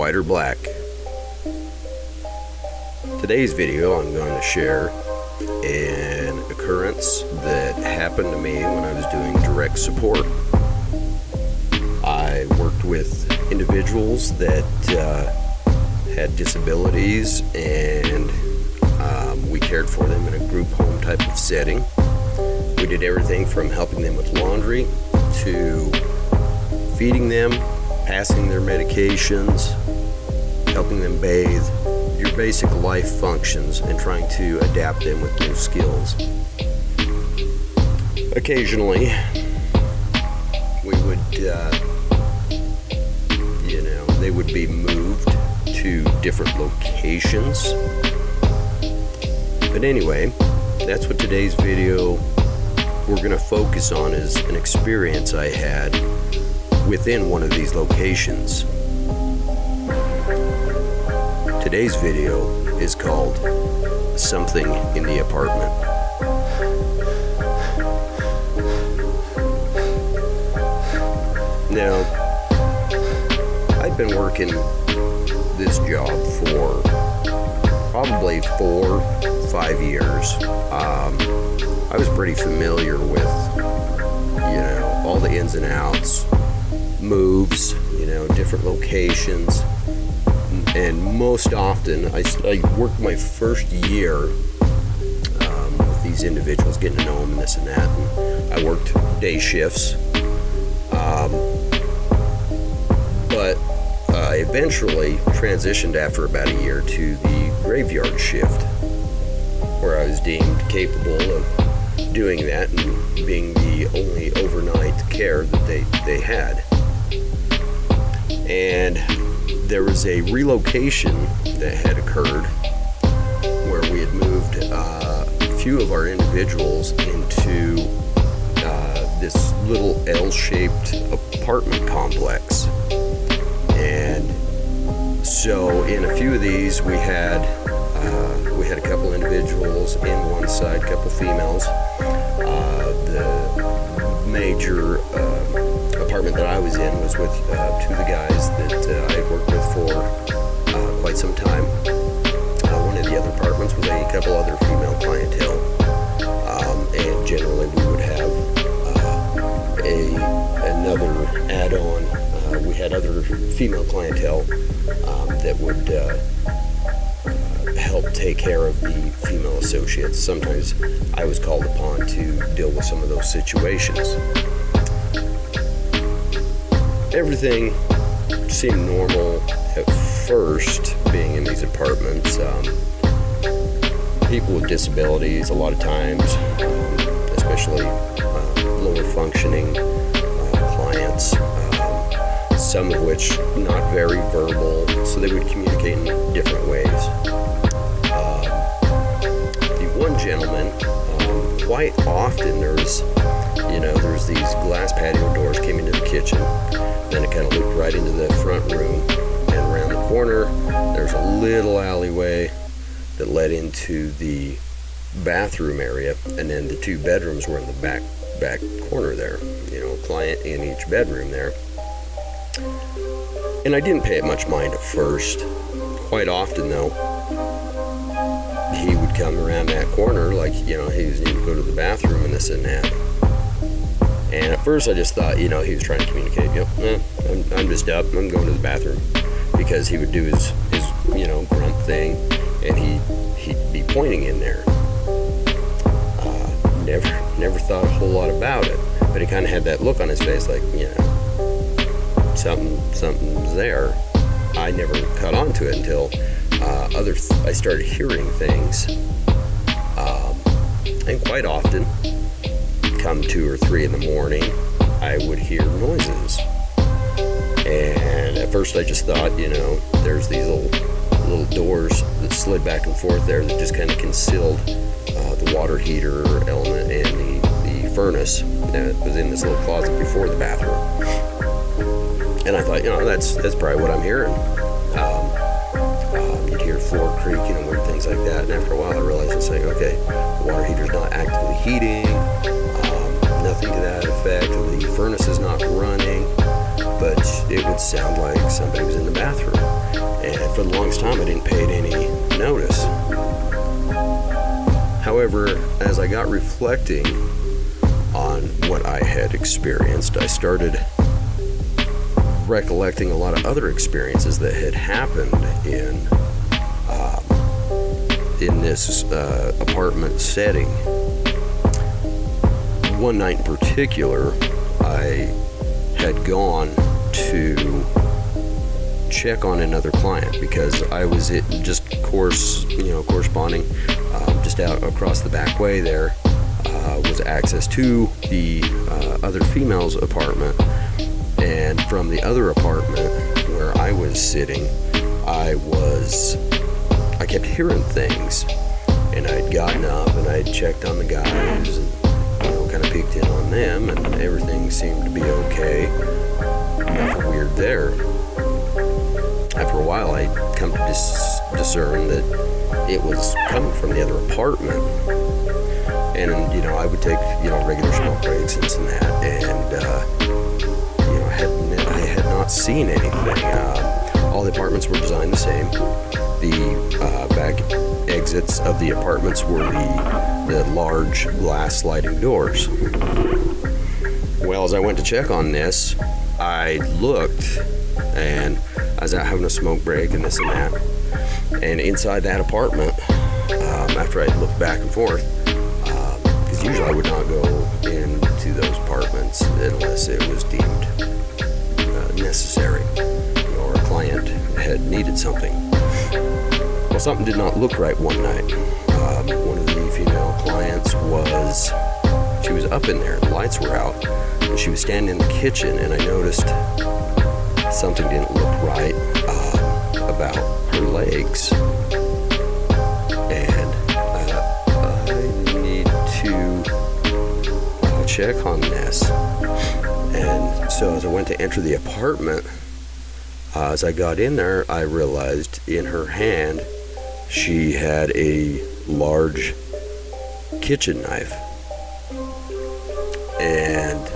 white or black. Today's video I'm going to share an occurrence that happened to me when I was doing direct support. I worked with individuals that had disabilities, and we cared for them in a group home type of setting. We did everything from helping them with laundry to feeding them, passing their medications, helping them bathe, your basic life functions, and trying to adapt them with new skills. Occasionally, we would, they would be moved to different locations. But anyway, that's what today's video we're going to focus on, is an experience I had within one of these locations. Today's video is called Something in the Apartment. Now, I've been working this job for probably 4-5 years. I was pretty familiar with, all the ins and outs, moves, different locations. And most often, I worked my first year with these individuals, getting to know them and this and that. And I worked day shifts. But I eventually transitioned after about a year to the graveyard shift, where I was deemed capable of doing that and being the only overnight care that they had. And there was a relocation that had occurred where we had moved a few of our individuals into this little L-shaped apartment complex. And so in a few of these, we had a couple individuals in one side, a couple females. The major apartment that I was in was with two of the guys that I had worked with for quite some time. One of the other apartments was a couple other female clientele, and generally we would have another add-on. We had other female clientele that would help take care of the female associates. Sometimes I was called upon to deal with some of those situations. Everything seemed normal at first, being in these apartments. People with disabilities, a lot of times, especially lower functioning clients, some of which not very verbal, so they would communicate in different ways. The one gentleman, quite often there's these glass patio doors came into the kitchen, then it kind of looped right into the front room, and around the corner there's a little alleyway that led into the bathroom area, and then the two bedrooms were in the back corner there, a client in each bedroom there. And I didn't pay it much mind at first. Quite often though, he would come around that corner like, he was needing to go to the bathroom and this and that. And at first I just thought, he was trying to communicate, I'm just up, I'm going to the bathroom. Because he would do his grunt thing, and he'd be pointing in there. Never thought a whole lot about it. But he kind of had that look on his face like, something's there. I never caught on to it until I started hearing things. And quite often, come 2 or 3 in the morning, I would hear noises. And at first I just thought, there's these little doors that slid back and forth there that just kind of concealed the water heater element and the furnace that was in this little closet before the bathroom. And I thought, that's probably what I'm hearing. You'd hear floor creaking and weird things like that. And after a while I realized it's like, okay, the water heater's not actively heating, nothing to that effect. The furnace is not running. but it would sound like somebody was in the bathroom. And for the longest time, I didn't pay it any notice. However, as I got reflecting on what I had experienced, I started recollecting a lot of other experiences that had happened in this apartment setting. One night in particular, I had gone to check on another client because I was corresponding just out across the back way. There was access to the other female's apartment, and from the other apartment where I was sitting, I kept hearing things, and I'd gotten up and I'd checked on the guys and kind of peeked in on them, and everything seemed to be okay. Nothing weird there. After a while, I'd come to discern that it was coming from the other apartment, and I would take regular smoke breaks and this and that, and I had not seen anything. All the apartments were designed the same. The back exits of the apartments were the large glass sliding doors. Well, as I went to check on this, I looked, and I was out having a smoke break and this and that. And inside that apartment, after I looked back and forth, because usually I would not go into those apartments unless it was deemed necessary or a client had needed something. Well, something did not look right one night. One of the female clients she was up in there, the lights were out, and she was standing in the kitchen, and I noticed something didn't look right about her legs. And I need to check on this. And so as I went to enter the apartment, as I got in there, I realized in her hand she had a large kitchen knife. And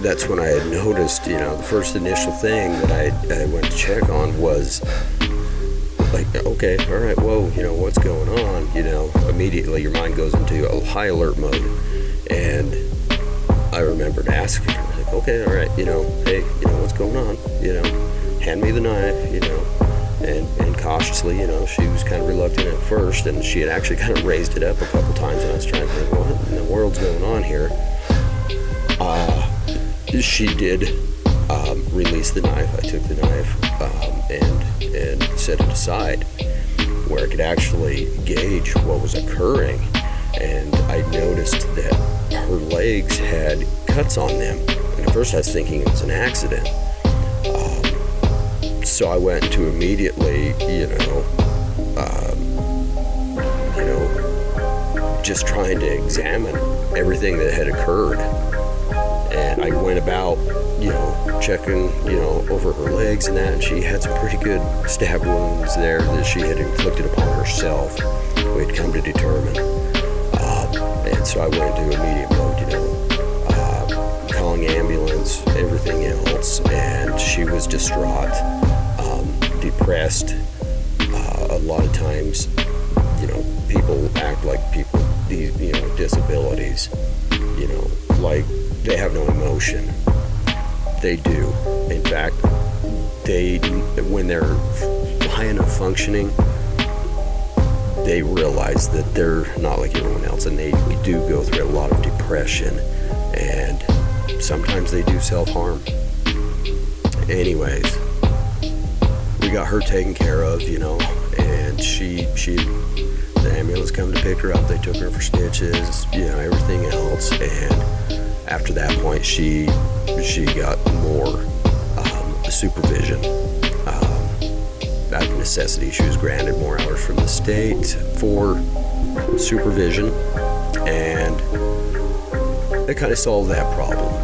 that's when I had noticed, the first initial thing that I went to check on was like, okay, all right, whoa, what's going on? Immediately your mind goes into a high alert mode. And I remembered asking her, like, okay, all right, hey, what's going on? Hand me the knife, and cautiously, she was kind of reluctant at first, and she had actually kind of raised it up a couple times, and I was trying to think, what in the world's going on here? She did release the knife. I took the knife and set it aside where I could actually gauge what was occurring, and I noticed that her legs had cuts on them, and at first I was thinking it was an accident. So I went to immediately, just trying to examine everything that had occurred. And I went about, checking, over her legs and that, and she had some pretty good stab wounds there that she had inflicted upon herself, we had come to determine. And so I went into immediate mode, calling ambulance, everything else, and she was distraught, depressed. A lot of times, people act like people, these, disabilities, like they have no emotion. They do. In fact, when they're high enough functioning, they realize that they're not like everyone else, and they do go through a lot of depression, and sometimes they do self-harm. Anyways, we got her taken care of, and the ambulance come to pick her up. They took her for stitches, everything else, and after that point, she got more supervision. Out of necessity, she was granted more hours from the state for supervision, and it kind of solved that problem.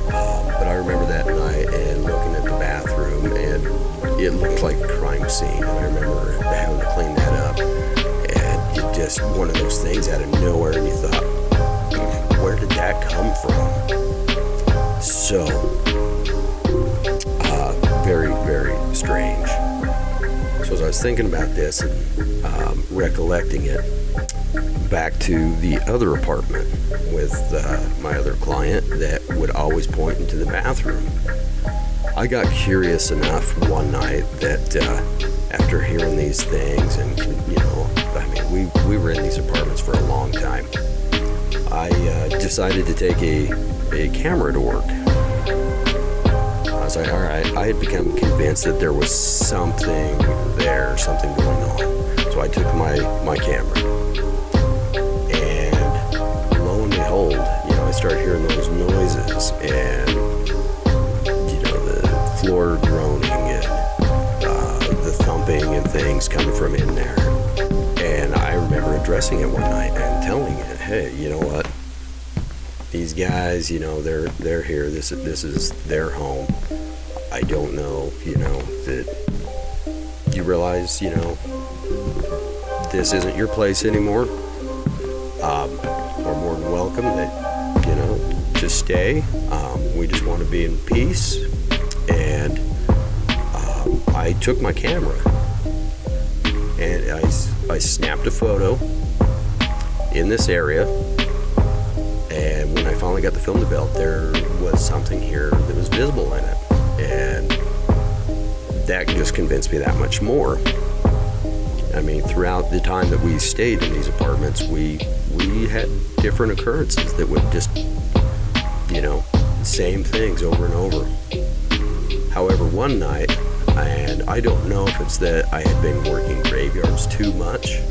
But I remember that night and looking at the bathroom, and it looked like a crime scene, and I remember having to clean that up, and it just one of those things out of nowhere, and you thought, where did that come from? So strange. So as I was thinking about this and recollecting it, back to the other apartment with my other client that would always point into the bathroom, I got curious enough one night that after hearing these things, and we were in these apartments for a long time, I decided to take a camera to work. I was like, all right, I had become convinced that there was something there, something going on. So I took my camera, and lo and behold, I started hearing those noises, and the floor groaning and the thumping and things coming from in there. And I remember addressing it one night and telling it, hey, you know what? These guys, they're here. This is their home. I don't know, that you realize, this isn't your place anymore. We're more than welcome to stay. We just want to be in peace. And I took my camera and I snapped a photo in this area. And when I finally got the film developed, there was something here that was visible in it. And that just convinced me that much more. I mean, throughout the time that we stayed in these apartments, we had different occurrences that would just, same things over and over. However, one night, and I don't know if it's that I had been working graveyards too much.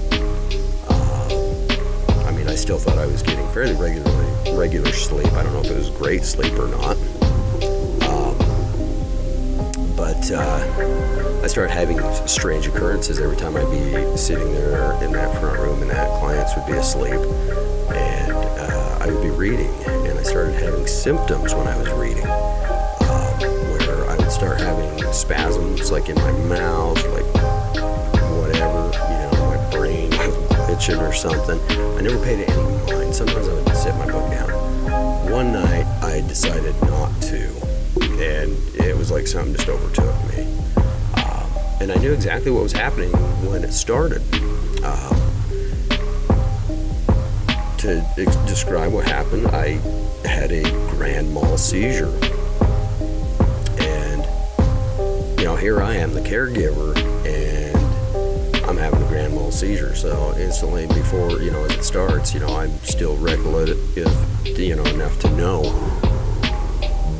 I still thought I was getting fairly regular sleep. I don't know if it was great sleep or not. But I started having strange occurrences every time I'd be sitting there in that front room and that clients would be asleep. And I would be reading, and I started having symptoms when I was reading, where I would start having spasms like in my mouth, like whatever, my brain itching or something. I never paid it any mind. Sometimes I would set my book down. One night I decided not to, and it was like something just overtook me. And I knew exactly what was happening when it started. To describe what happened, I had a grand mal seizure. And, here I am, the caregiver, and I'm having a grand mal seizure. So instantly before, as it starts, I'm still recollective, enough to know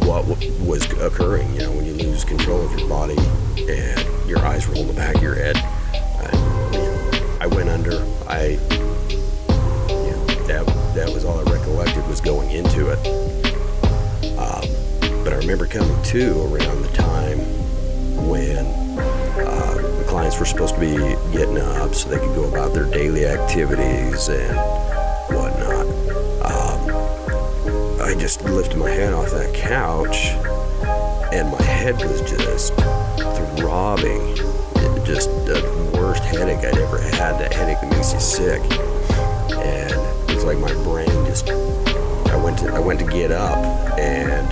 what was occurring, when you lose control of your body and your eyes roll in the back of your head. I went under. That was all I recollected was going into it. But I remember coming to around the time when the clients were supposed to be getting up so they could go about their daily activities and whatnot. I just lifted my head off that couch, and my head was just throbbing. Just the worst headache I'd ever had. That headache that makes you sick. And it was like my brain just, I went to get up, and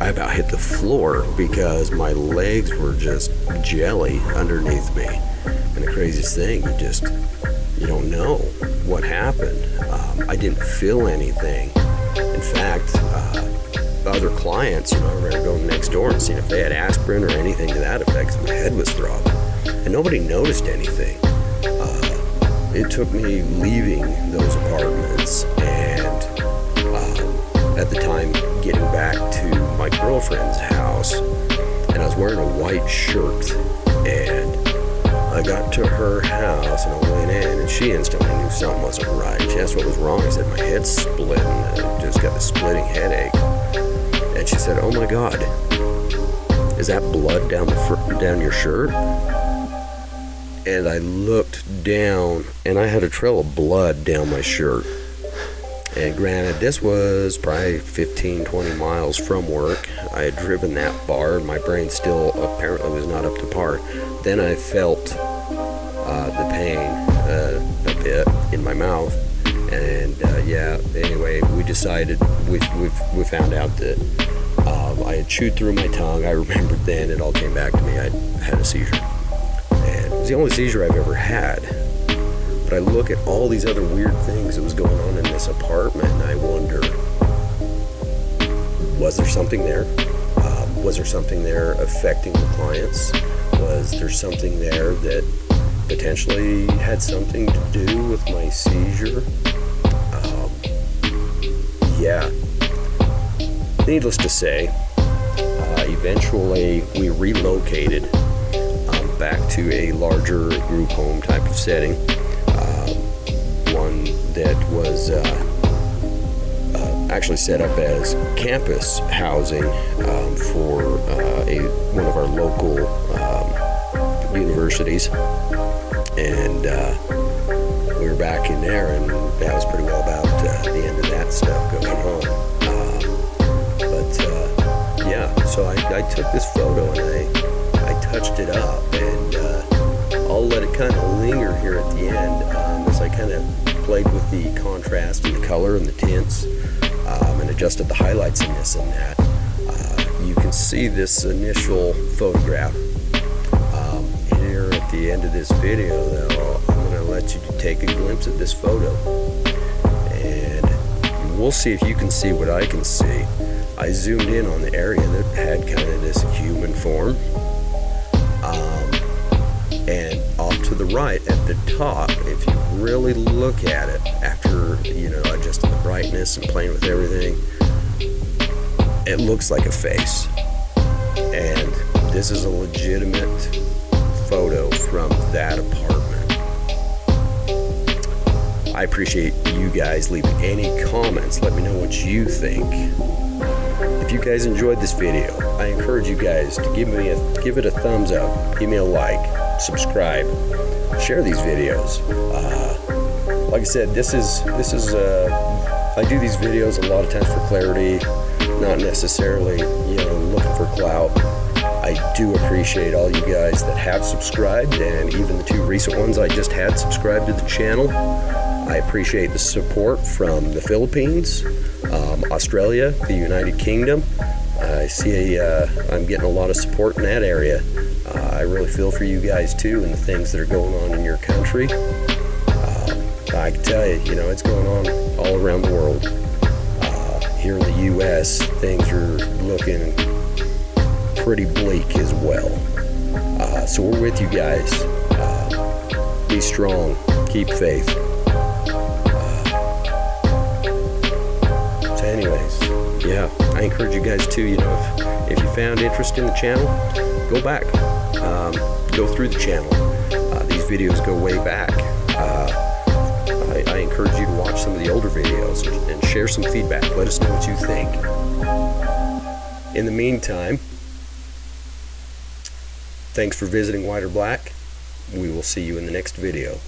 I about hit the floor because my legs were just jelly underneath me. And the craziest thing, you don't know what happened. I didn't feel anything. In fact, other clients, I remember going next door and seeing if they had aspirin or anything to that effect, because my head was throbbing. And nobody noticed anything. It took me leaving those apartments and at the time getting back to my girlfriend's house, and I was wearing a white shirt, and I got to her house and I went in, and she instantly knew something wasn't right. She asked what was wrong. I said my head's split and I just got the splitting headache. And she said, "Oh my God, is that blood down your shirt?" And I looked down, and I had a trail of blood down my shirt. And granted, this was probably 15, 20 miles from work. I had driven that far, and my brain still apparently was not up to par. Then I felt the pain a bit in my mouth. And anyway, we decided, we found out that I had chewed through my tongue. I remembered then, it all came back to me. I had a seizure. And it was the only seizure I've ever had. But I look at all these other weird things that was going on in this apartment, and I wonder, was there something there? Was there something there affecting the clients? Was there something there that potentially had something to do with my seizure? Yeah. Needless to say, eventually we relocated back to a larger group home type of setting, one that was actually set up as campus housing for one of our local universities, and we were back in there, and that was pretty well about the end of that stuff going on. So I took this photo and I touched it up, and I'll let it kind of linger here at the end as I kind of played with the contrast and the color and the tints, and adjusted the highlights in this and that. You can see this initial photograph here at the end of this video, though. I'm going to let you take a glimpse at this photo, and we'll see if you can see what I can see. I zoomed in on the area that had kind of this human form, and off to the right at the top, if you really look at it after adjusting the brightness and playing with everything, it looks like a face. And this is a legitimate photo from that apartment. I appreciate you guys leaving any comments. Let me know what you think. If you guys enjoyed this video, I encourage you guys to give it a thumbs up, give me a like, subscribe, share these videos. Like I said, this is I do these videos a lot of times for clarity, not necessarily looking for clout. I do appreciate all you guys that have subscribed, and even the 2 recent ones I just had subscribed to the channel. I appreciate the support from the Philippines, Australia, the United Kingdom. I see I'm getting a lot of support in that area. I really feel for you guys too, and the things that are going on in your country. I can tell you, it's going on all around the world. Here in the U.S., things are looking pretty bleak as well. So we're with you guys. Be strong. Keep faith. Anyways, yeah, I encourage you guys to, if you found interest in the channel, go back, go through the channel. These videos go way back. I encourage you to watch some of the older videos and share some feedback. Let us know what you think. In the meantime, thanks for visiting White or Black. We will see you in the next video.